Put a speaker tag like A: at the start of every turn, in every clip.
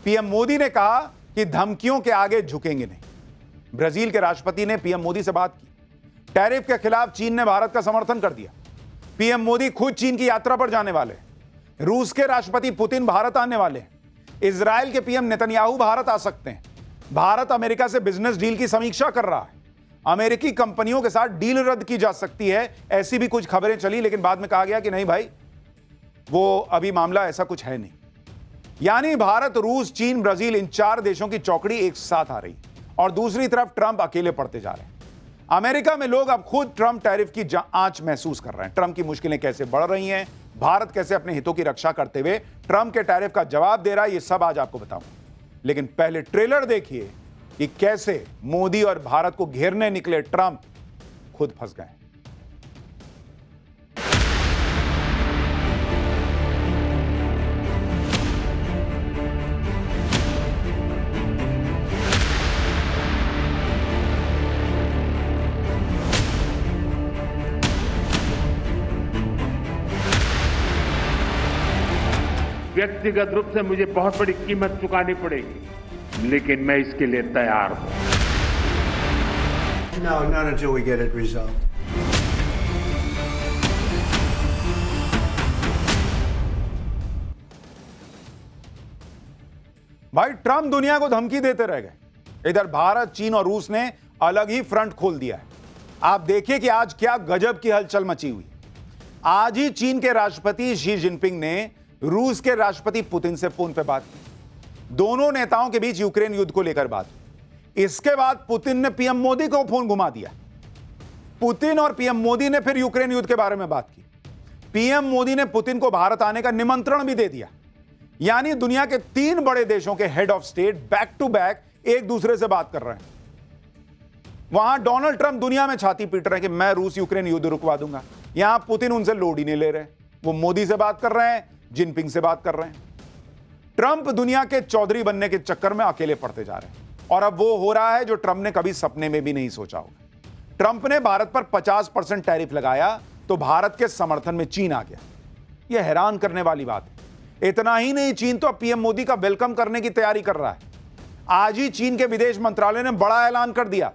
A: PM Modi ने कहा कि धमकियों के आगे झुकेंगे नहीं। ब्राजील के राष्ट्रपति ने पीएम मोदी से बात की। टैरिफ के खिलाफ चीन ने भारत का समर्थन कर दिया। पीएम मोदी खुद चीन की यात्रा पर जाने वाले हैं। रूस के राष्ट्रपति पुतिन भारत आने वाले हैं। इजराइल के पीएम नेतन्याहू भारत आ सकते हैं। भारत अमेरिका से बिजनेस डील की समीक्षा कर रहा है। अमेरिकी कंपनियों के साथ डील रद्द की जा सकती है, ऐसी भी कुछ खबरें चली, लेकिन बाद में कहा गया कि नहीं भाई, वो अभी मामला ऐसा कुछ है नहीं। यानी भारत, रूस, चीन, ब्राजील, इन 4 देशों की चौकड़ी एक साथ आ रही और दूसरी तरफ ट्रंप अकेले पड़ते जा रहे हैं। अमेरिका में लोग अब खुद ट्रंप टैरिफ की आंच महसूस कर रहे हैं। ट्रंप की मुश्किलें कैसे बढ़ रही हैं, भारत कैसे अपने हितों की रक्षा करते हुए ट्रंप के टैरिफ का जवाब दे रहा है, ये सब आज आपको बताऊंगा। लेकिन पहले ट्रेलर देखिए कि कैसे मोदी और भारत को घेरने निकले ट्रंप खुद फंस गए।
B: व्यक्तिगत रूप से मुझे बहुत बड़ी कीमत चुकानी पड़ेगी, लेकिन मैं इसके लिए तैयार हूं।
C: No, not until we get it resolved.
A: भाई, ट्रंप दुनिया को धमकी देते रह गए। इधर भारत, चीन और रूस ने अलग ही फ्रंट खोल दिया है। आप देखिए कि आज क्या गजब की हलचल मची हुई। आज ही चीन के राष्ट्रपति शी जिनपिंग ने रूस के राष्ट्रपति पुतिन से फोन पर बात की। दोनों नेताओं के बीच यूक्रेन युद्ध को लेकर बात हुई। इसके बाद पुतिन ने पीएम मोदी को फोन घुमा दिया। पुतिन और पीएम मोदी ने फिर यूक्रेन युद्ध के बारे में बात की। पीएम मोदी ने पुतिन को भारत आने का निमंत्रण भी दे दिया। यानी दुनिया के 3 बड़े देशों के head of state back to back एक दूसरे से बात कर रहे हैं। वहां डोनाल्ड ट्रंप दुनिया में छाती पीट रहे हैं कि मैं रूस यूक्रेन युद्ध रुकवा दूंगा। यहां पुतिन उनसे लोड ही नहीं ले रहे। वो मोदी से बात कर रहे हैं, जिनपिंग से बात कर रहे हैं। ट्रंप दुनिया के चौधरी बनने के चक्कर में अकेले पड़ते जा रहे हैं और अब वो हो रहा है जो ट्रंप ने कभी सपने में भी नहीं सोचा होगा। ट्रंप ने भारत पर 50% टैरिफ लगाया तो भारत के समर्थन में चीन आ गया। यह हैरान करने वाली बात है। इतना ही नहीं, चीन तो पीएम मोदी का वेलकम करने की तैयारी कर रहा है। आज ही चीन के विदेश मंत्रालय ने बड़ा ऐलान कर दिया।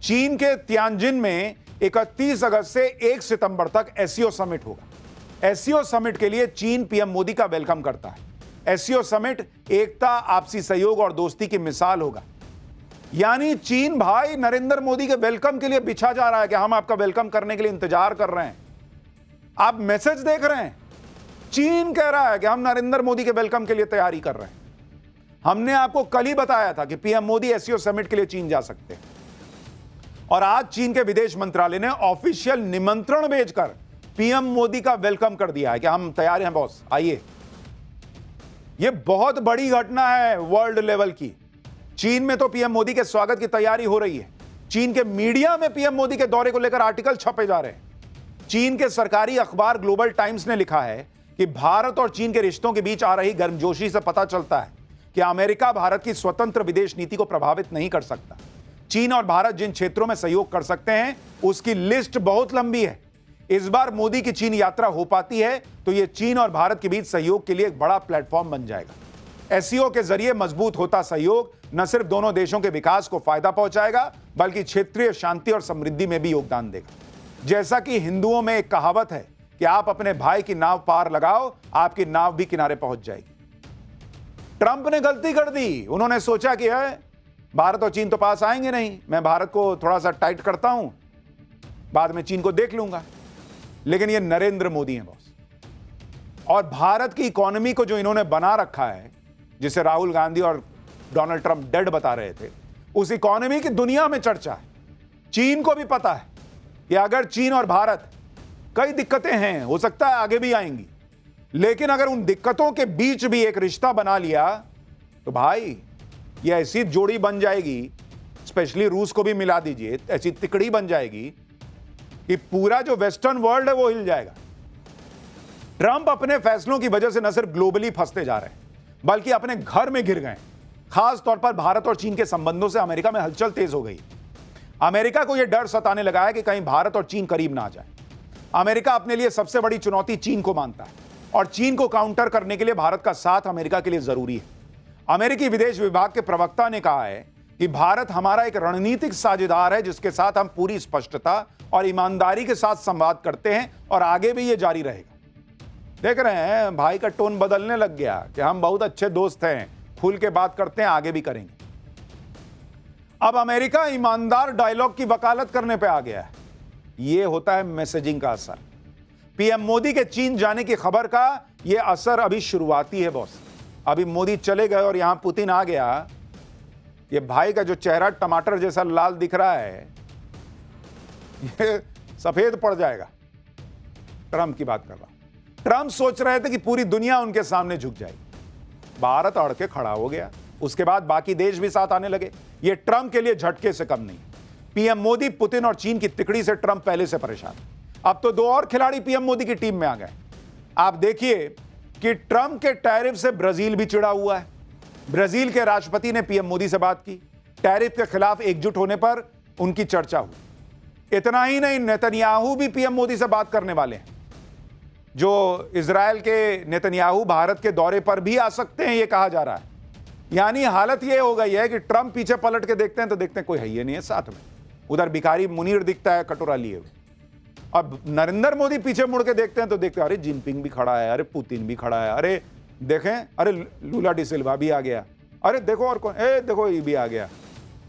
A: चीन के तियानजिन में 31 अगस्त से 1 सितंबर तक एससीओ समिट होगा। एससीओ समिट के लिए चीन पीएम मोदी का वेलकम करता है। एससीओ समिट एकता, आपसी सहयोग और दोस्ती की मिसाल होगा। यानी चीन भाई नरेंद्र मोदी के वेलकम के लिए बिछा जा रहा है कि हम आपका वेलकम करने के लिए इंतजार कर रहे हैं। आप मैसेज देख रहे हैं, चीन कह रहा है कि हम नरेंद्र मोदी के वेलकम के लिए तैयारी कर रहे हैं। हमने आपको कल ही बताया था कि पीएम मोदी एससीओ समिट के लिए चीन जा सकते हैं और आज चीन के विदेश मंत्रालय ने ऑफिशियल निमंत्रण भेजकर पीएम मोदी का वेलकम कर दिया है कि हम तैयार हैं बॉस, आइए। यह बहुत बड़ी घटना है वर्ल्ड लेवल की। चीन में तो पीएम मोदी के स्वागत की तैयारी हो रही है। चीन के मीडिया में पीएम मोदी के दौरे को लेकर आर्टिकल छपे जा रहे हैं। चीन के सरकारी अखबार ग्लोबल टाइम्स ने लिखा है कि भारत और चीन के रिश्तों के बीच आ रही गर्मजोशी से पता चलता है कि अमेरिका भारत की स्वतंत्र विदेश नीति को प्रभावित नहीं कर सकता। चीन और भारत जिन क्षेत्रों में सहयोग कर सकते हैं उसकी लिस्ट बहुत लंबी है। इस बार मोदी की चीन यात्रा हो पाती है तो यह चीन और भारत के बीच सहयोग के लिए एक बड़ा प्लेटफॉर्म बन जाएगा। एससीओ के जरिए मजबूत होता सहयोग न सिर्फ दोनों देशों के विकास को फायदा पहुंचाएगा बल्कि क्षेत्रीय शांति और समृद्धि में भी योगदान देगा। जैसा कि हिंदुओं में एक कहावत है कि आप अपने भाई की नाव पार लगाओ, आपकी नाव भी किनारे पहुंच जाएगी। ट्रंप ने गलती कर दी। उन्होंने सोचा कि है भारत और चीन तो पास आएंगे नहीं, मैं भारत को थोड़ा सा टाइट करता हूं, बाद में चीन को देख लूंगा। लेकिन ये नरेंद्र मोदी हैं बॉस। और भारत की इकोनॉमी को जो इन्होंने बना रखा है, जिसे राहुल गांधी और डोनाल्ड ट्रंप डेड बता रहे थे, उस इकोनॉमी की दुनिया में चर्चा है। चीन को भी पता है कि अगर चीन और भारत, कई दिक्कतें हैं, हो सकता है आगे भी आएंगी, लेकिन अगर उन दिक्कतों के बीच भी एक रिश्ता बना लिया तो भाई ये ऐसी जोड़ी बन जाएगी, स्पेशली रूस को भी मिला दीजिए, ऐसी तिकड़ी बन जाएगी कि पूरा जो वेस्टर्न वर्ल्ड है वो हिल जाएगा। ट्रंप अपने फैसलों की वजह से न सिर्फ ग्लोबली फंसते जा रहे हैं बल्कि अपने घर में घिर गए। खास तौर पर भारत और चीन के संबंधों से अमेरिका में हलचल तेज हो गई। अमेरिका को यह डर सताने लगा है कि कहीं भारत और चीन करीब ना आ जाए। अमेरिका अपने लिए सबसे बड़ी चुनौती चीन को मानता है और चीन को काउंटर करने के लिए भारत का साथ अमेरिका के लिए जरूरी है। अमेरिकी विदेश विभाग के प्रवक्ता ने कहा है कि भारत हमारा एक रणनीतिक साझेदार है जिसके साथ हम पूरी स्पष्टता और ईमानदारी के साथ संवाद करते हैं और आगे भी यह जारी रहेगा। देख रहे हैं भाई का टोन बदलने लग गया कि हम बहुत अच्छे दोस्त हैं, खुल के बात करते हैं, आगे भी करेंगे। अब अमेरिका ईमानदार डायलॉग की वकालत करने पे आ गया है। यह होता है मैसेजिंग का असर। पीएम मोदी के चीन जाने की खबर का यह असर अभी शुरुआती है बॉस। अभी मोदी चले गए और यहां पुतिन आ गया। ये भाई का जो चेहरा टमाटर जैसा लाल दिख रहा है ये सफेद पड़ जाएगा। ट्रंप की बात कर रहा हूं। ट्रंप सोच रहे थे कि पूरी दुनिया उनके सामने झुक जाएगी। भारत अड़ के खड़ा हो गया। उसके बाद बाकी देश भी साथ आने लगे। ये ट्रंप के लिए झटके से कम नहीं। पीएम मोदी, पुतिन और चीन की तिकड़ी से ट्रंप पहले से परेशान। अब तो दो और खिलाड़ी पीएम मोदी की टीम में आ गए। आप देखिए कि ट्रंप के टैरिफ से ब्राजील भी चिढ़ा हुआ है। ब्राजील के राष्ट्रपति ने पीएम मोदी से बात की। टैरिफ के खिलाफ एकजुट होने पर उनकी चर्चा हुई। इतना ही नहीं, नेतन्याहू भी पीएम मोदी से बात करने वाले हैं। जो इजराइल के नेतन्याहू भारत के दौरे पर भी आ सकते हैं, यह कहा जा रहा है। यानी हालत यह हो गई है कि ट्रंप पीछे पलट के देखते हैं तो देखते हैं कोई है ही नहीं है साथ में। उधर भिखारी मुनीर दिखता है कटोरा लिए हुए। अब नरेंद्र मोदी पीछे मुड़ के देखते हैं तो देखते हैं अरे जिनपिंग भी खड़ा है, अरे पुतिन भी खड़ा है, अरे देखें, अरे लूला डी सिल्वा भी आ गया, अरे देखो और कौन, देखो ये भी आ गया,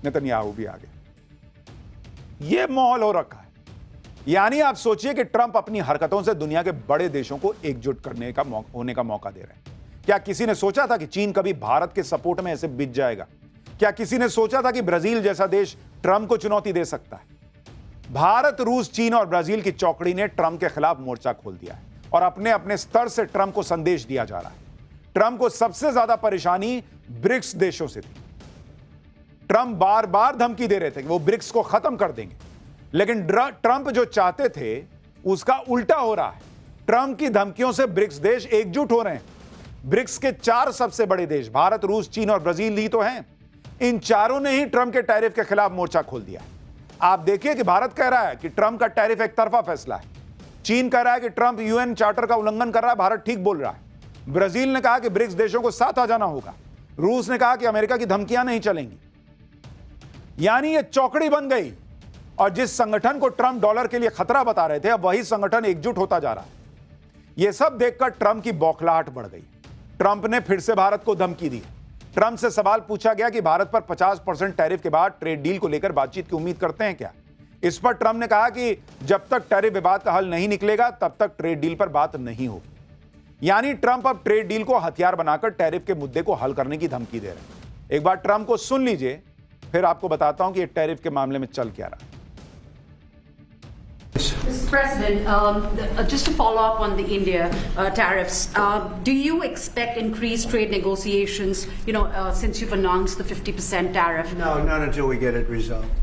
A: नेतन्याहू भी आ गया। ये माहौल हो रखा है। यानी आप सोचिए कि ट्रंप अपनी हरकतों से दुनिया के बड़े देशों को एकजुट करने का होने का मौका दे रहे हैं। क्या किसी ने सोचा था कि चीन कभी भारत के सपोर्ट में ऐसे बिछ जाएगा? क्या किसी ने सोचा था कि ब्राजील जैसा देश ट्रंप को चुनौती दे सकता है? भारत, रूस, चीन और ब्राजील की चौकड़ी ने ट्रंप के खिलाफ मोर्चा खोल दिया है और अपने अपने स्तर से ट्रंप को संदेश दिया जा रहा है। ट्रंप को सबसे ज्यादा परेशानी ब्रिक्स देशों से थी। ट्रंप बार बार धमकी दे रहे थे कि वो ब्रिक्स को खत्म कर देंगे, लेकिन ट्रंप जो चाहते थे उसका उल्टा हो रहा है। ट्रंप की धमकियों से ब्रिक्स देश एकजुट हो रहे हैं। ब्रिक्स के 4 सबसे बड़े देश भारत, रूस, चीन और ब्राजील ही तो हैं। इन चारों ने ही ट्रंप के टैरिफ के खिलाफ मोर्चा खोल दिया। आप देखिए कि भारत कह रहा है कि ट्रंप का टैरिफ एक तरफा फैसला है। चीन कह रहा है कि ट्रंप यूएन चार्टर का उल्लंघन कर रहा है, भारत ठीक बोल रहा है। ब्राजील ने कहा कि ब्रिक्स देशों को साथ आ जाना होगा। रूस ने कहा कि अमेरिका की धमकियां नहीं चलेंगी। यानी यह चौकड़ी बन गई और जिस संगठन को ट्रंप डॉलर के लिए खतरा बता रहे थे, अब वही संगठन एकजुट होता जा रहा है। यह सब देखकर ट्रंप की बौखलाहट बढ़ गई। ट्रंप ने फिर से भारत को धमकी दी। ट्रंप से सवाल पूछा गया कि भारत पर 50% टैरिफ के बाद ट्रेड डील को लेकर बातचीत की उम्मीद करते हैं क्या? इस पर ट्रंप ने कहा कि जब तक टैरिफ विवाद का हल नहीं निकलेगा तब तक ट्रेड डील पर बात नहीं होगी। यानी ट्रंप अब ट्रेड डील को हथियार बनाकर टैरिफ के मुद्दे को हल करने की धमकी दे रहे हैं। एक बार ट्रंप को सुन लीजिए, फिर आपको बताता हूं कि टैरिफ के मामले में चल क्या रहा है।
D: Mr. President, just to follow up on the India tariffs, do you expect increased trade negotiations, since you've announced the 50% tariff?
C: No, not until we get it resolved.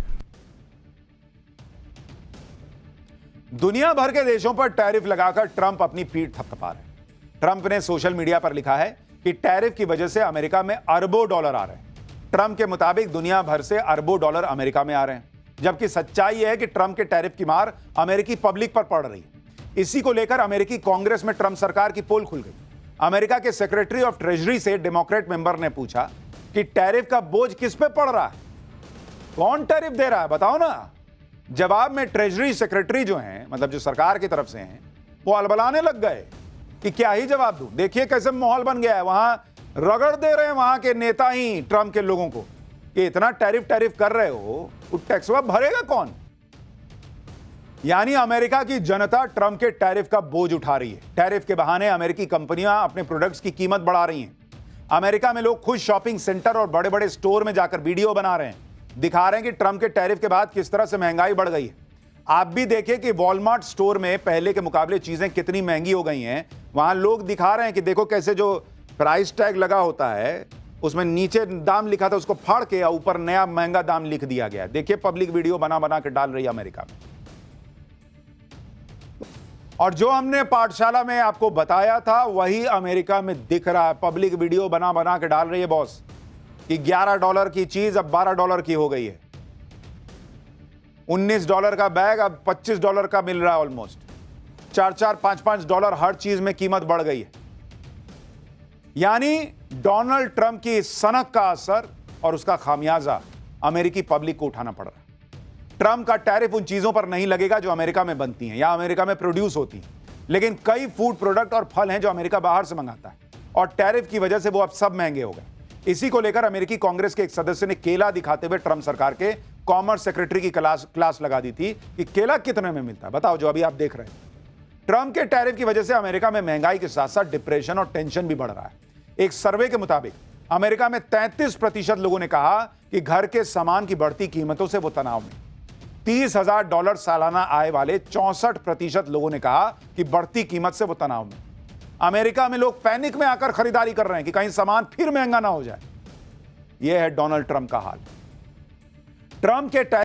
A: दुनिया भर के देशों पर टैरिफ लगाकर ट्रंप अपनी पीठ थपथपा रहे हैं। ट्रंप ने सोशल मीडिया पर लिखा है कि टैरिफ की वजह से अमेरिका में अरबों डॉलर आ रहे हैं। ट्रंप के मुताबिक दुनिया भर से अरबों डॉलर अमेरिका में आ रहे हैं, जबकि सच्चाई है कि ट्रंप के टैरिफ की मार अमेरिकी पब्लिक पर पड़ रही है। इसी को लेकर अमेरिकी कांग्रेस में ट्रंप सरकार की पोल खुल गई। अमेरिका के सेक्रेटरी ऑफ ट्रेजरी से डेमोक्रेट मेंबर ने पूछा कि टैरिफ का बोझ किस पे पड़ रहा है, कौन टैरिफ दे रहा है, बताओ ना। जवाब में ट्रेजरी सेक्रेटरी जो हैं, मतलब जो सरकार की तरफ से हैं, वो अलबलाने लग गए कि क्या ही जवाब दूं। देखिए कैसे माहौल बन गया है। वहां रगड़ दे रहे हैं वहां के नेता ही ट्रंप के लोगों को कि इतना टैरिफ कर रहे हो, टैक्स भरेगा कौन? यानी अमेरिका की जनता ट्रंप के टैरिफ का बोझ उठा रही है। टैरिफ के बहाने अमेरिकी कंपनियां अपने प्रोडक्ट्स की कीमत बढ़ा रही हैं। अमेरिका में लोग खुद शॉपिंग सेंटर और बड़े बड़े स्टोर में जाकर वीडियो बना रहे हैं, दिखा रहे हैं कि ट्रंप के टैरिफ के बाद किस तरह से महंगाई बढ़ गई है। आप भी देखिए कि वॉलमार्ट स्टोर में पहले के मुकाबले चीजें कितनी महंगी हो गई हैं। वहां लोग दिखा रहे हैं कि देखो कैसे जो प्राइस टैग लगा होता है उसमें नीचे दाम लिखा था, उसको फाड़ के ऊपर नया महंगा दाम लिख दिया गया। देखिए पब्लिक वीडियो बना बना के डाल रही है अमेरिका में। और जो हमने पाठशाला में आपको बताया था वही अमेरिका में दिख रहा है। पब्लिक वीडियो बना बना के डाल रही है बॉस कि $11 की चीज अब $12 की हो गई है। $19 का बैग अब $25 का मिल रहा है। ऑलमोस्ट $4-5 हर चीज में कीमत बढ़ गई है। यानी डोनाल्ड ट्रंप की सनक का असर और उसका खामियाजा अमेरिकी पब्लिक को उठाना पड़ रहा है। ट्रंप का टैरिफ उन चीजों पर नहीं लगेगा जो अमेरिका में बनती हैं या अमेरिका में प्रोड्यूस होती हैं, लेकिन कई फूड प्रोडक्ट और फल हैं जो अमेरिका बाहर से मंगाता है और टैरिफ की वजह से वो अब सब महंगे हो गए। इसी को लेकर अमेरिकी कांग्रेस के एक सदस्य ने केला दिखाते हुए ट्रंप सरकार के कॉमर्स सेक्रेटरी की क्लास लगा दी थी कि केला कितने में मिलता है, बताओ, जो अभी आप देख रहे हैं। ट्रंप के टैरिफ की वजह से अमेरिका में महंगाई के साथ साथ डिप्रेशन और टेंशन भी बढ़ रहा है। एक सर्वे के मुताबिक अमेरिका में 33% लोगों ने कहा कि घर के सामान की बढ़ती कीमतों से वो तनाव में। $30,000 सालाना आय वाले 64% लोगों ने कहा कि बढ़ती कीमत से वो तनाव में। अमेरिका में लोग पैनिक में आकर खरीदारी कर रहे हैं कि कहीं सामान फिर महंगा ना हो जाए। यह है डोनाल्ड ट्रंप का हाल। ट्रंप के